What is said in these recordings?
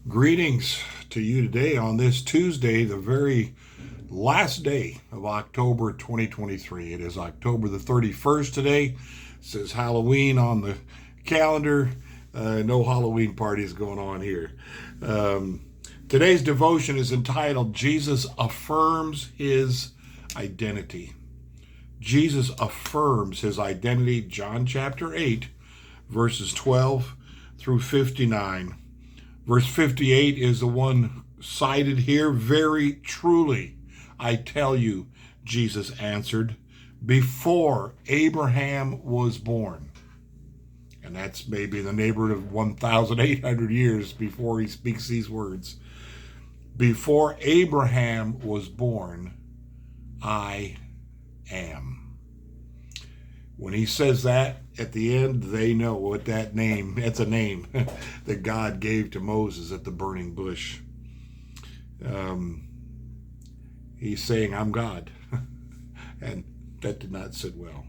Greetings to you today on this Tuesday, the very last day of October 2023. It is October the 31st today. It says Halloween on the calendar. No Halloween parties going on here. Today's devotion is entitled, Jesus Affirms His Identity. Jesus affirms his identity, John chapter 8, verses 12 through 59. Verse 58 is the one cited here. Very truly, I tell you, Jesus answered, before Abraham was born. And that's maybe in the neighborhood of 1,800 years before he speaks these words. Before Abraham was born, I am. When he says that at the end, they know what that name, it's a name that God gave to Moses at the burning bush. He's saying, I'm God. And that did not sit well.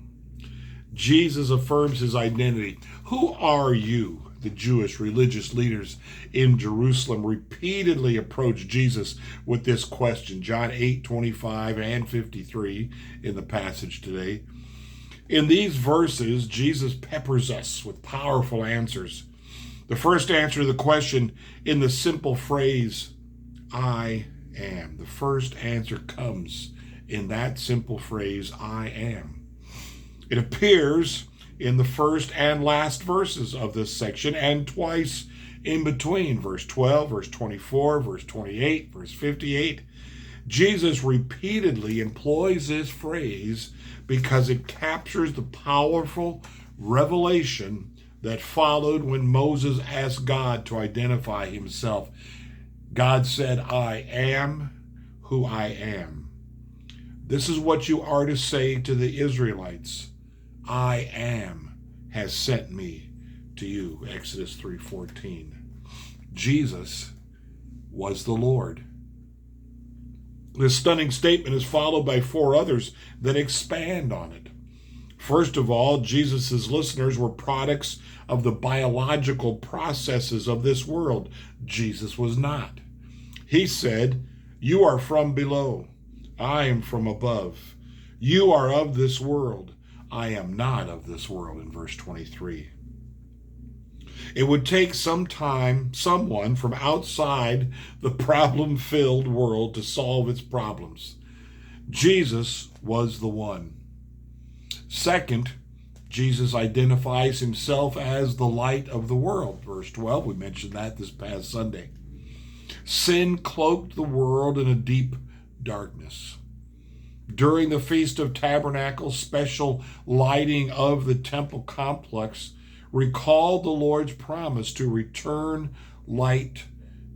Jesus affirms his identity. Who are you? The Jewish religious leaders in Jerusalem repeatedly approached Jesus with this question. John 8:25 and 53 in the passage today. In these verses, Jesus peppers us with powerful answers. The first answer to the question in the simple phrase, I am. The first answer comes in that simple phrase, I am. It appears in the first and last verses of this section and twice in between, verse 12, verse 24, verse 28, verse 58. Jesus repeatedly employs this phrase because it captures the powerful revelation that followed when Moses asked God to identify himself. God said, I am who I am. This is what you are to say to the Israelites. I am has sent me to you. Exodus 3:14. Jesus was the Lord. This stunning statement is followed by four others that expand on it. First of all, Jesus' listeners were products of the biological processes of this world. Jesus was not. He said, you are from below. I am from above. You are of this world. I am not of this world, in verse 23. It would take someone from outside the problem-filled world to solve its problems. Jesus was the one. Second, Jesus identifies himself as the light of the world. Verse 12, we mentioned that this past Sunday. Sin cloaked the world in a deep darkness. During the Feast of Tabernacles, special lighting of the temple complex recalled the Lord's promise to return light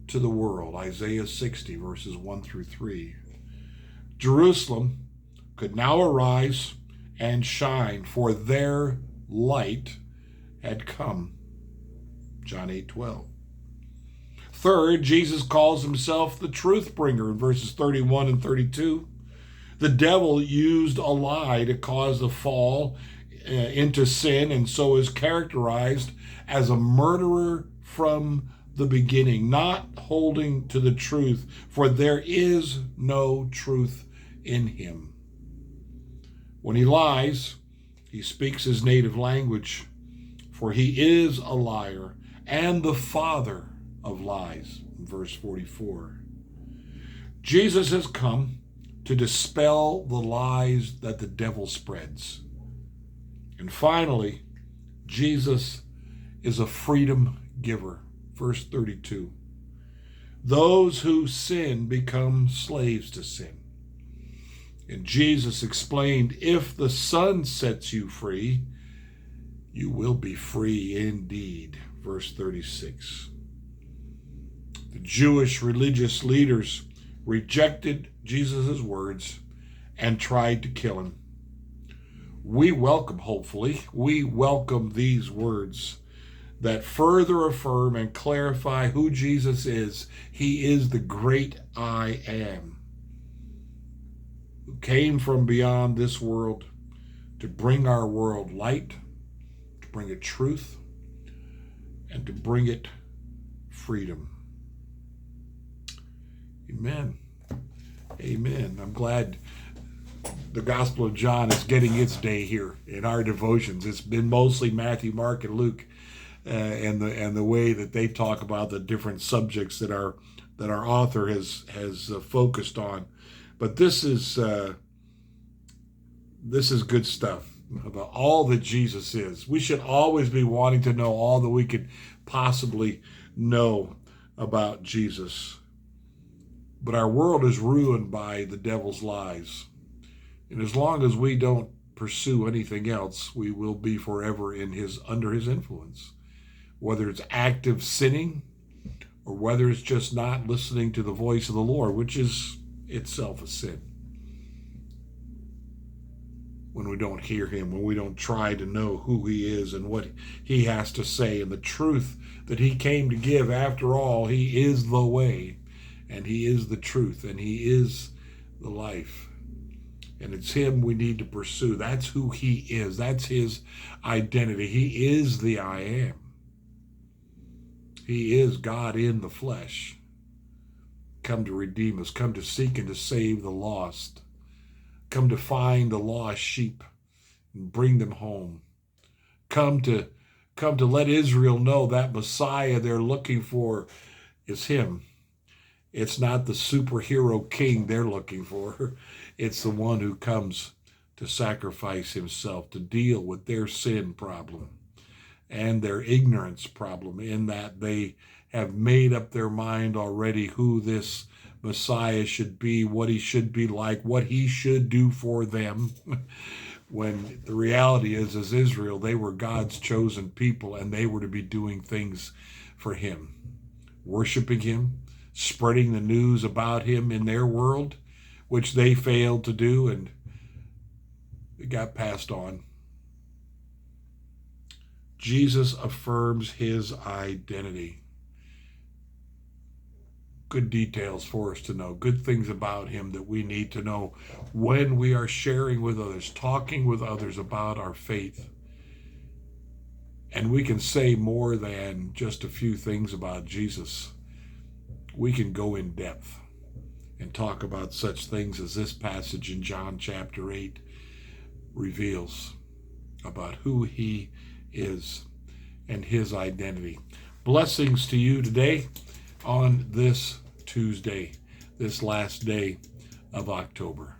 to the world. Isaiah 60, verses 1 through 3. Jerusalem could now arise and shine, for their light had come. John 8:12. Third, Jesus calls himself the truth bringer in verses 31 and 32. The devil used a lie to cause the fall into sin, and so is characterized as a murderer from the beginning, not holding to the truth, for there is no truth in him. When he lies, he speaks his native language, for he is a liar and the father of lies, in verse 44. Jesus has come to dispel the lies that the devil spreads. And finally, Jesus is a freedom giver. Verse 32. Those who sin become slaves to sin. And Jesus explained, if the Son sets you free, you will be free indeed. Verse 36. The Jewish religious leaders rejected Jesus' words and tried to kill him. We welcome these words that further affirm and clarify who Jesus is. He is the great I am, who came from beyond this world to bring our world light, to bring it truth, and to bring it freedom. Amen. Amen. I'm glad the Gospel of John is getting its day here in our devotions. It's been mostly Matthew, Mark, and Luke, and the way that they talk about the different subjects that our author has focused on. But this is good stuff about all that Jesus is. We should always be wanting to know all that we could possibly know about Jesus. But our world is ruined by the devil's lies. And as long as we don't pursue anything else, we will be forever under his influence. Whether it's active sinning or whether it's just not listening to the voice of the Lord, which is itself a sin. When we don't hear him, when we don't try to know who he is and what he has to say and the truth that he came to give. After all, he is the way and he is the truth and he is the life. And it's him we need to pursue. That's who he is. That's his identity. He is the I am. He is God in the flesh. Come to redeem us. Come to seek and to save the lost. Come to find the lost sheep and bring them home. Come to let Israel know that Messiah they're looking for is him. It's not the superhero king they're looking for. It's the one who comes to sacrifice himself to deal with their sin problem and their ignorance problem, in that they have made up their mind already who this Messiah should be, what he should be like, what he should do for them. When the reality is, as Israel, they were God's chosen people and they were to be doing things for him, worshiping him, spreading the news about him in their world, which they failed to do, and it got passed on. Jesus affirms his identity. Good details for us to know, good things about him that we need to know when we are sharing with others, talking with others about our faith. And we can say more than just a few things about Jesus. We can go in depth and talk about such things as this passage in John chapter 8 reveals about who he is and his identity. Blessings to you today on this Tuesday, this last day of October.